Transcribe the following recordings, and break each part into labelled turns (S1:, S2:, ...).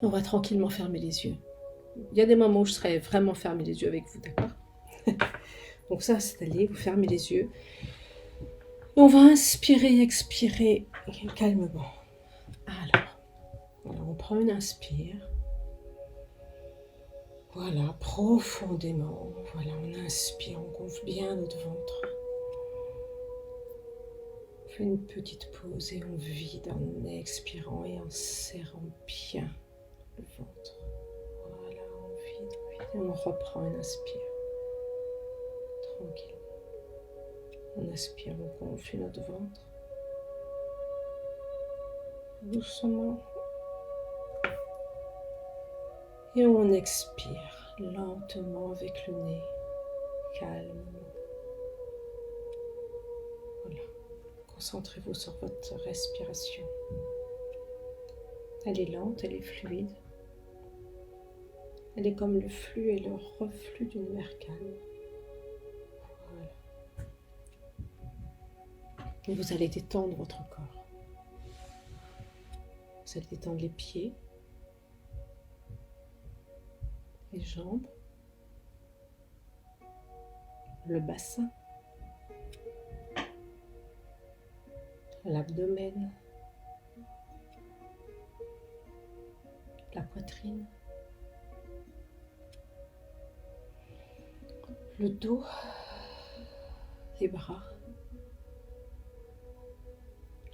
S1: On va tranquillement fermer les yeux. Il y a des moments où je serai vraiment fermer les yeux avec vous, d'accord? Donc ça, installez, vous fermez les yeux. Et on va inspirer, expirer calmement. Alors, voilà, on prend une inspire. Voilà, profondément. Voilà, on inspire, on gonfle bien notre ventre. On fait une petite pause et on vide en expirant et en serrant bien le ventre. Voilà, on vide et on reprend une inspire. Tranquille. On inspire, on gonfle notre ventre. Doucement. Et on expire lentement avec le nez, calmement. Voilà. Concentrez-vous sur votre respiration. Elle est lente, elle est fluide. Elle est comme le flux et le reflux d'une mer calme. Voilà. Et vous allez détendre votre corps. Vous allez détendre les pieds, les jambes, le bassin, l'abdomen, la poitrine, le dos, les bras,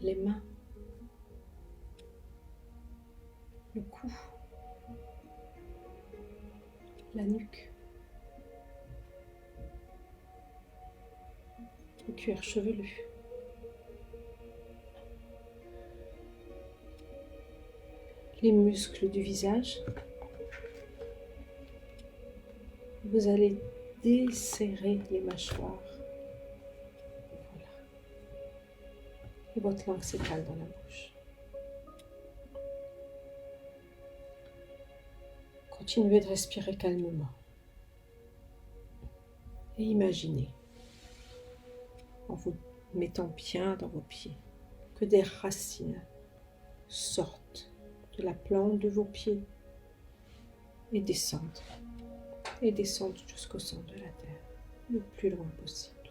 S1: les mains, le cou, la nuque, le cuir chevelu, les muscles du visage. Vous allez desserrer les mâchoires. Voilà. Et votre langue s'étale dans la bouche. Continuez de respirer calmement. Et imaginez, en vous mettant bien dans vos pieds, que des racines sortent de la plante de vos pieds et descendent jusqu'au centre de la terre, le plus loin possible.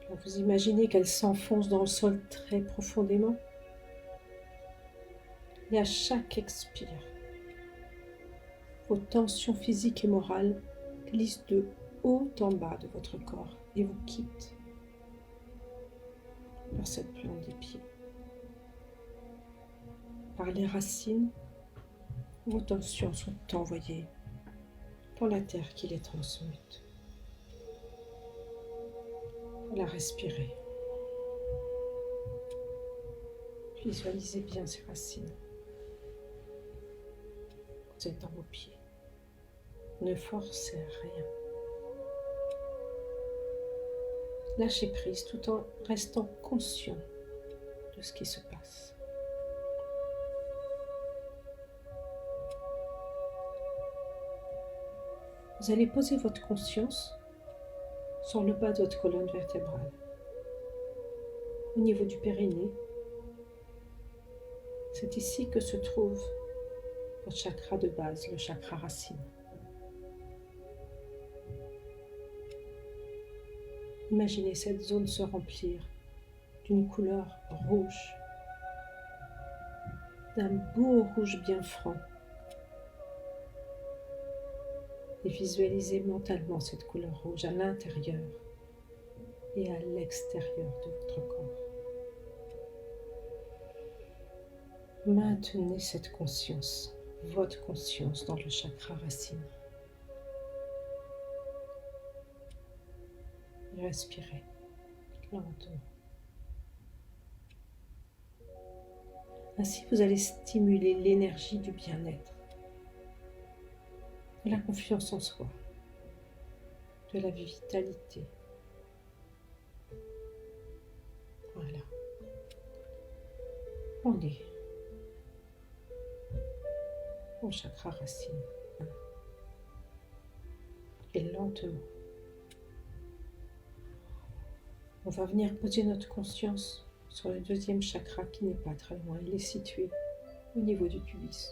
S1: Alors vous imaginez qu'elles s'enfoncent dans le sol très profondément et à chaque expire, vos tensions physiques et morales glissent de haut en bas de votre corps et vous quittent par cette plante des pieds. Par les racines, vos tensions sont envoyées dans la terre qui les transmute. Voilà, respirez. Visualisez bien ces racines. Vous êtes dans vos pieds. Ne forcez rien. Lâchez prise tout en restant conscient de ce qui se passe. Vous allez poser votre conscience sur le bas de votre colonne vertébrale, au niveau du périnée. C'est ici que se trouve votre chakra de base, le chakra racine. Imaginez cette zone se remplir d'une couleur rouge, d'un beau rouge bien franc. Et visualisez mentalement cette couleur rouge à l'intérieur et à l'extérieur de votre corps. Maintenez cette conscience, votre conscience dans le chakra racine. Respirez lentement. Ainsi, vous allez stimuler l'énergie du bien-être, de la confiance en soi, de la vitalité. Voilà. On est au chakra racine. Et lentement, on va venir poser notre conscience sur le deuxième chakra qui n'est pas très loin. Il est situé au niveau du pubis.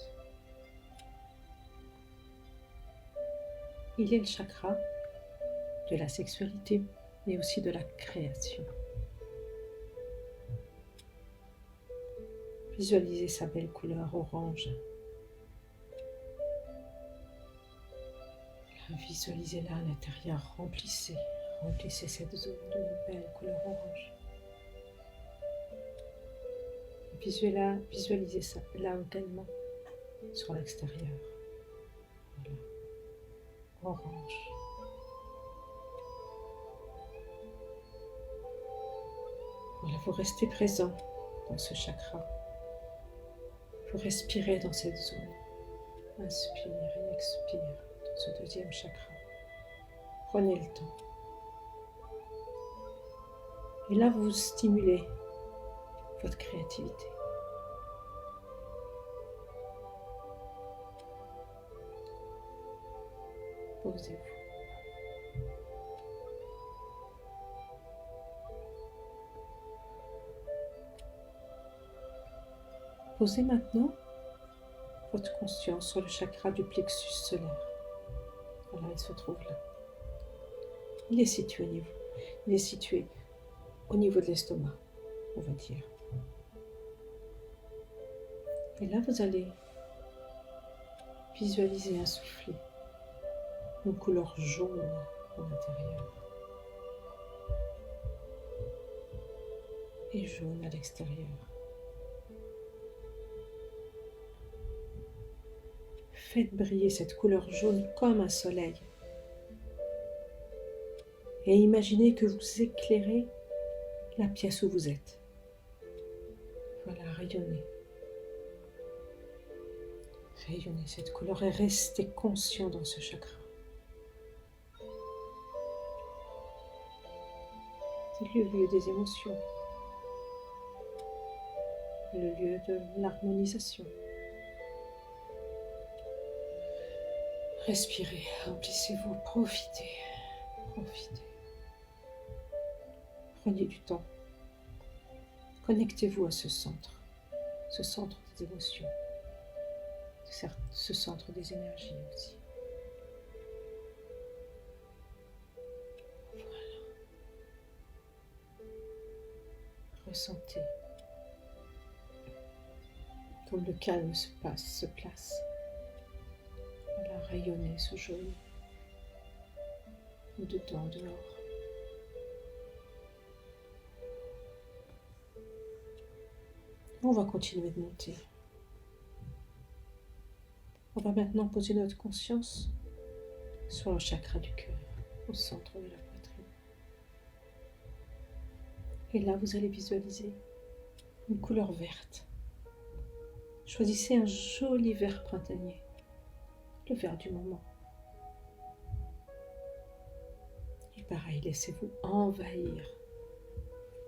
S1: Il est le chakra de la sexualité, mais aussi de la création. Visualisez sa belle couleur orange. Visualisez-la à l'intérieur, remplissez cette zone d'une belle couleur orange. Visualisez ça là également sur l'extérieur. Voilà. Orange. Voilà, vous restez présent dans ce chakra. Vous respirez dans cette zone. Inspire et expire dans ce deuxième chakra. Prenez le temps. Et là, vous stimulez votre créativité. Posez-vous. Posez maintenant votre conscience sur le chakra du plexus solaire. Voilà, il se trouve là. Il est situé au niveau de l'estomac, on va dire. Et là, vous allez visualiser un soufflet, une couleur jaune à l'intérieur et jaune à l'extérieur. Faites briller cette couleur jaune comme un soleil. Et imaginez que vous éclairez la pièce où vous êtes. Voilà, rayonnez. Rayonnez cette couleur et restez conscient dans ce chakra. C'est le lieu des émotions, le lieu de l'harmonisation. Respirez, remplissez-vous, profitez. Prenez du temps. Connectez-vous à ce centre des émotions, ce centre des énergies aussi. Voilà. Ressentez comme le calme se place. Voilà, rayonnez ce jaune, dedans, dehors. On va continuer de monter. On va maintenant poser notre conscience sur le chakra du cœur, au centre de la poitrine. Et là, vous allez visualiser une couleur verte. Choisissez un joli vert printanier, le vert du moment. Et pareil, laissez-vous envahir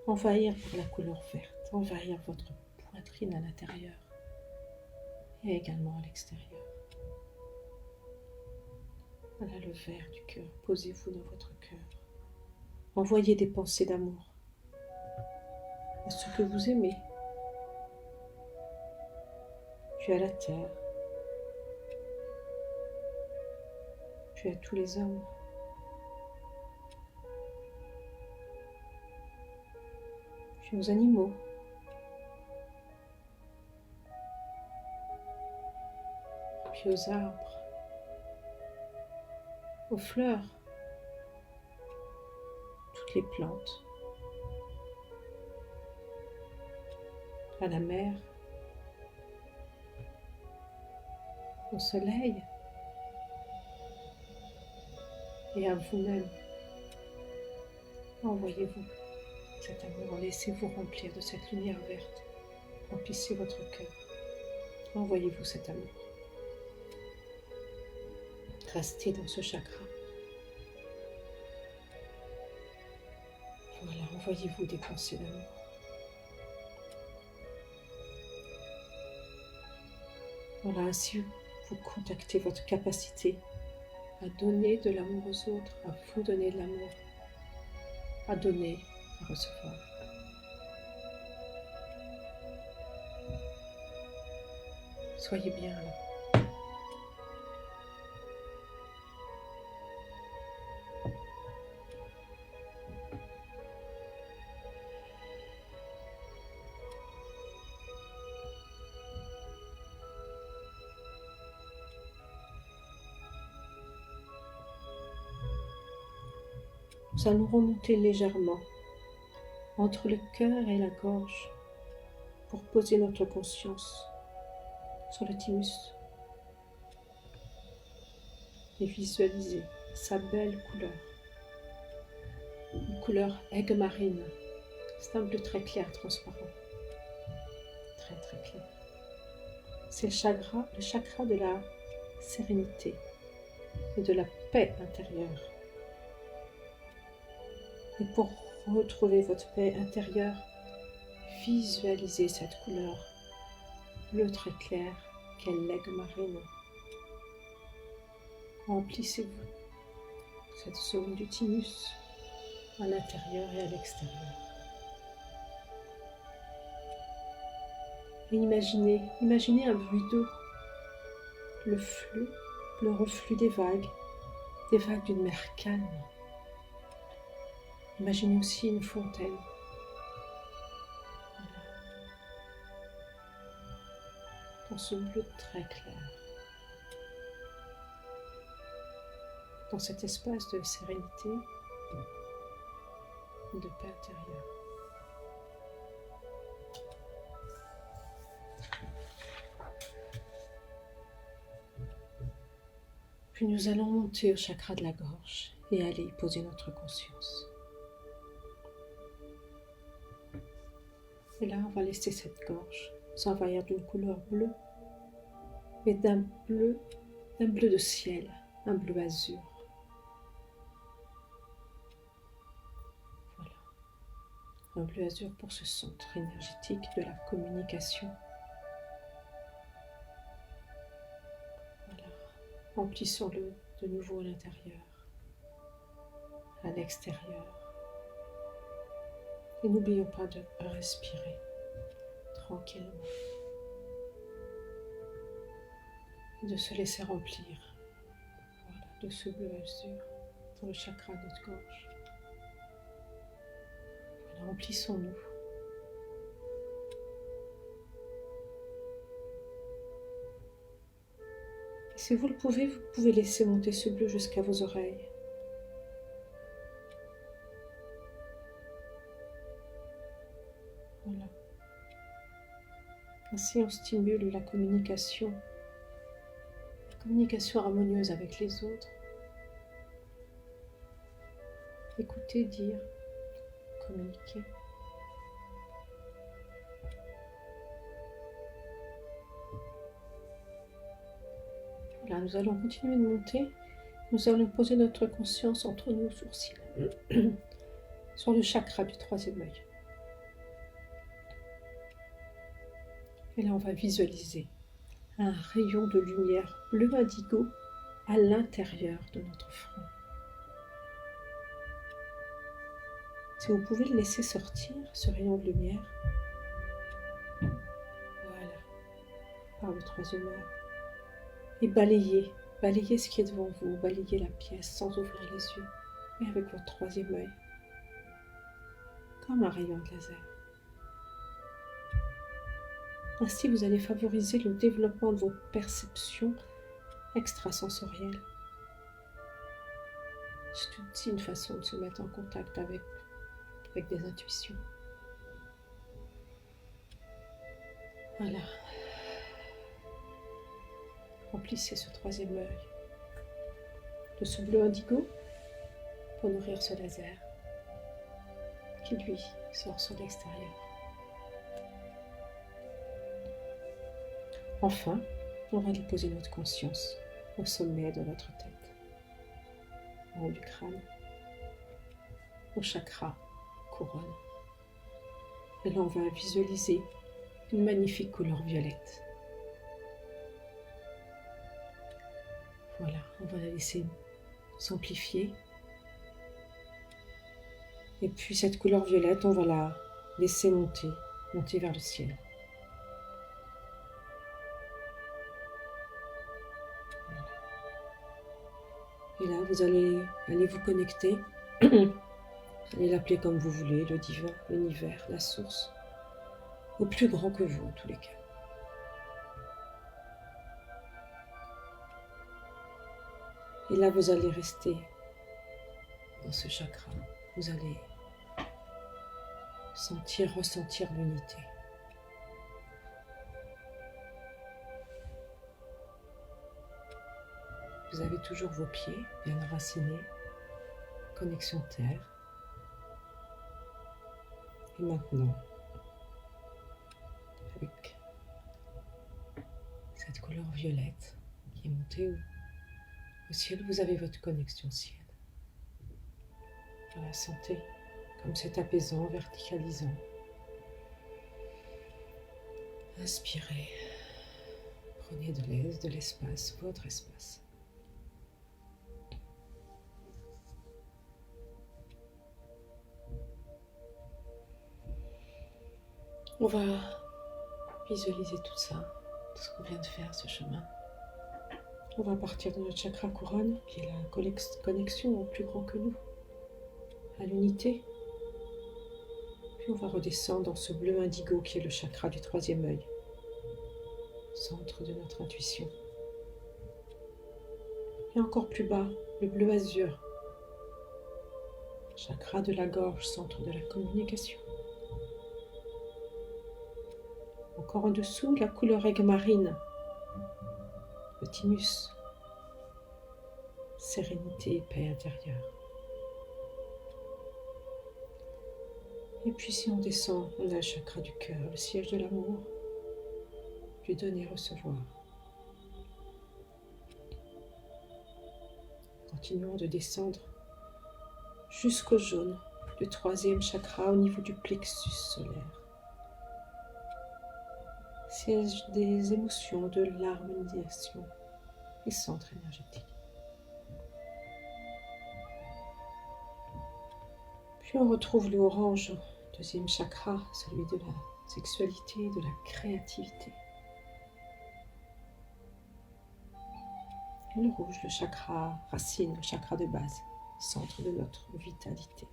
S1: par la couleur verte, envahir votre poitrine à l'intérieur et également à l'extérieur. Voilà le vert du cœur. Posez-vous dans votre cœur. Envoyez des pensées d'amour à ce que vous aimez, puis à la terre, puis à tous les hommes. Puis aux animaux. Puis aux arbres, aux fleurs, toutes les plantes, à la mer, au soleil et à vous-même. Envoyez-vous cet amour, laissez-vous remplir de cette lumière verte. Remplissez votre cœur. Envoyez-vous cet amour. Restez dans ce chakra. Voilà, envoyez-vous des pensées d'amour. Voilà, ainsi vous contactez votre capacité à donner de l'amour aux autres, à vous donner de l'amour, à donner, à recevoir. Soyez bien là. Nous allons remonter légèrement entre le cœur et la gorge pour poser notre conscience sur le thymus et visualiser sa belle couleur. Une couleur aigue marine. C'est un bleu très clair, transparent. Très très clair. C'est le chakra de la sérénité et de la paix intérieure. Et pour retrouver votre paix intérieure, visualisez cette couleur bleu très clair qu'est l'aigle marine. Remplissez-vous cette zone du thymus à l'intérieur et à l'extérieur. Et imaginez un bruit d'eau, le reflux des vagues d'une mer calme. Imaginez aussi une fontaine. Voilà. Dans ce bleu très clair. Dans cet espace de sérénité et de paix intérieure. Puis nous allons monter au chakra de la gorge et aller y poser notre conscience. Et là, on va laisser cette gorge s'envahir d'une couleur bleue, mais d'un bleu de ciel, un bleu azur. Voilà, un bleu azur pour ce centre énergétique de la communication. Voilà, remplissons-le de nouveau à l'intérieur, à l'extérieur. Et n'oublions pas de respirer tranquillement et de se laisser remplir, voilà, de ce bleu azur dans le chakra de notre gorge. Voilà, remplissons-nous. Et si vous le pouvez, vous pouvez laisser monter ce bleu jusqu'à vos oreilles. Voilà. Ainsi, on stimule la communication harmonieuse avec les autres. Écouter, dire, communiquer. Voilà, nous allons continuer de monter. Nous allons poser notre conscience entre nos sourcils, sur le chakra du troisième œil. Et là, on va visualiser un rayon de lumière bleu indigo à l'intérieur de notre front. Si vous pouvez le laisser sortir, ce rayon de lumière, voilà, par le troisième œil, et balayez ce qui est devant vous, balayez la pièce sans ouvrir les yeux, mais avec votre troisième œil, comme un rayon de laser. Ainsi, vous allez favoriser le développement de vos perceptions extrasensorielles. C'est aussi une façon de se mettre en contact avec des intuitions. Voilà. Remplissez ce troisième œil de ce bleu indigo pour nourrir ce laser qui, lui, sort sur l'extérieur. Enfin, on va déposer notre conscience au sommet de notre tête, en haut du crâne, au chakra couronne. Et là, on va visualiser une magnifique couleur violette. Voilà, on va la laisser s'amplifier. Et puis cette couleur violette, on va la laisser monter vers le ciel. Et là, vous allez vous connecter. Vous allez l'appeler comme vous voulez, le divin, l'univers, la source, au plus grand que vous en tous les cas. Et là, vous allez rester dans ce chakra. Vous allez ressentir l'unité. Vous avez toujours vos pieds bien enracinés, connexion terre. Et maintenant, avec cette couleur violette qui est montée au ciel, vous avez votre connexion ciel. Voilà, sentez comme c'est apaisant, verticalisant. Inspirez. Prenez de l'aise, de l'espace, votre espace. On va visualiser tout ça, tout ce qu'on vient de faire, ce chemin. On va partir de notre chakra couronne, qui est la connexion au plus grand que nous, à l'unité. Puis on va redescendre dans ce bleu indigo qui est le chakra du troisième œil, centre de notre intuition. Et encore plus bas, le bleu azur, chakra de la gorge, centre de la communication. Encore en dessous, la couleur aigue marine, le thymus, sérénité et paix intérieure. Et puis si on descend, on a le chakra du cœur, le siège de l'amour, du donner et recevoir. Continuons de descendre jusqu'au jaune, le troisième chakra au niveau du plexus solaire. Siège des émotions, de l'harmonisation et centre énergétique. Puis on retrouve le orange, deuxième chakra, celui de la sexualité, de la créativité. Et le rouge, le chakra racine, le chakra de base, centre de notre vitalité.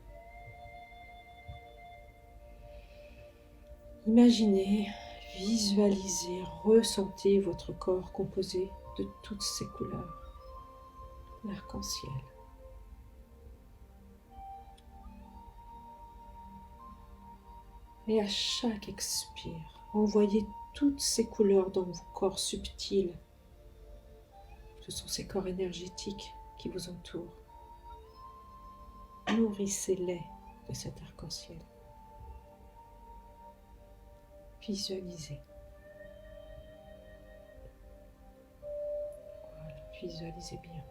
S1: Imaginez, visualisez, ressentez votre corps composé de toutes ces couleurs, l'arc-en-ciel. Et à chaque expire, envoyez toutes ces couleurs dans vos corps subtils. Ce sont ces corps énergétiques qui vous entourent. Nourrissez-les de cet arc-en-ciel. Visualisez. Voilà, visualisez bien.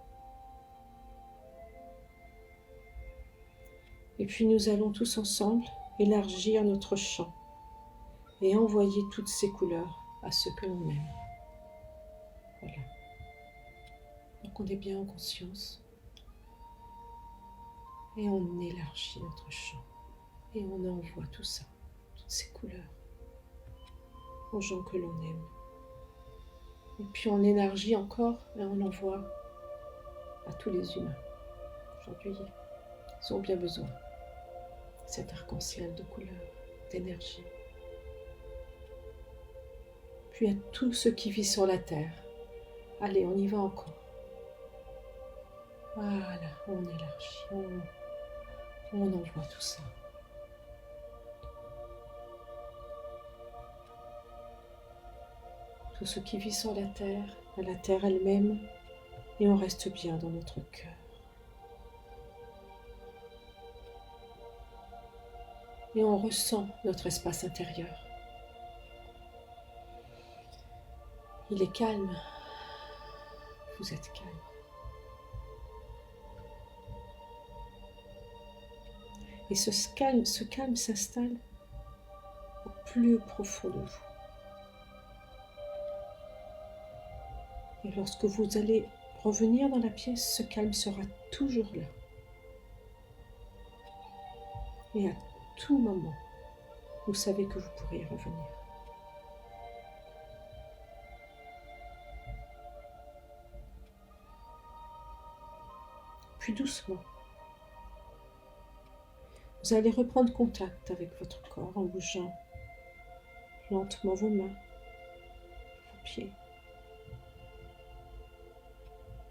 S1: Et puis nous allons tous ensemble élargir notre champ et envoyer toutes ces couleurs à ceux que l'on aime. Voilà. Donc on est bien en conscience et on élargit notre champ et on envoie tout ça, toutes ces couleurs aux gens que l'on aime. Et puis on élargit encore et on envoie à tous les humains. Aujourd'hui, ils ont bien besoin de cet arc-en-ciel de couleurs, d'énergie. Puis à tout ce qui vit sur la terre. Allez, on y va encore. Voilà, on élargit, on envoie tout ça. Tout ce qui vit sur la terre elle-même, et on reste bien dans notre cœur. Et on ressent notre espace intérieur. Il est calme. Vous êtes calme. Et ce calme s'installe au plus profond de vous. Et lorsque vous allez revenir dans la pièce, ce calme sera toujours là. Et à tout moment, vous savez que vous pourrez y revenir. Puis doucement, vous allez reprendre contact avec votre corps en bougeant lentement vos mains, vos pieds.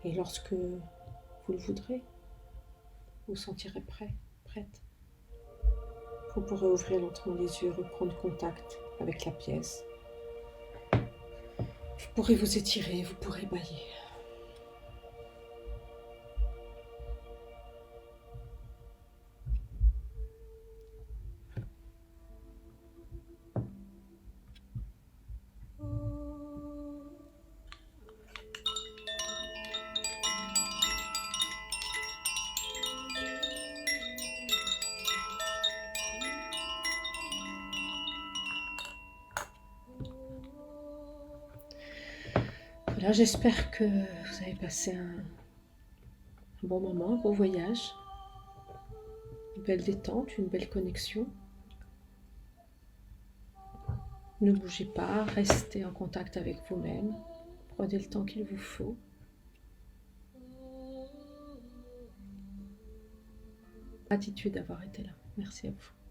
S1: Et lorsque vous le voudrez, vous sentirez prêt, prête. Vous pourrez ouvrir lentement les yeux, reprendre contact avec la pièce. Vous pourrez vous étirer, vous pourrez bâiller. Voilà, j'espère que vous avez passé un bon moment, un beau voyage, une belle détente, une belle connexion. Ne bougez pas, restez en contact avec vous-même, prenez le temps qu'il vous faut. Gratitude d'avoir été là. Merci à vous.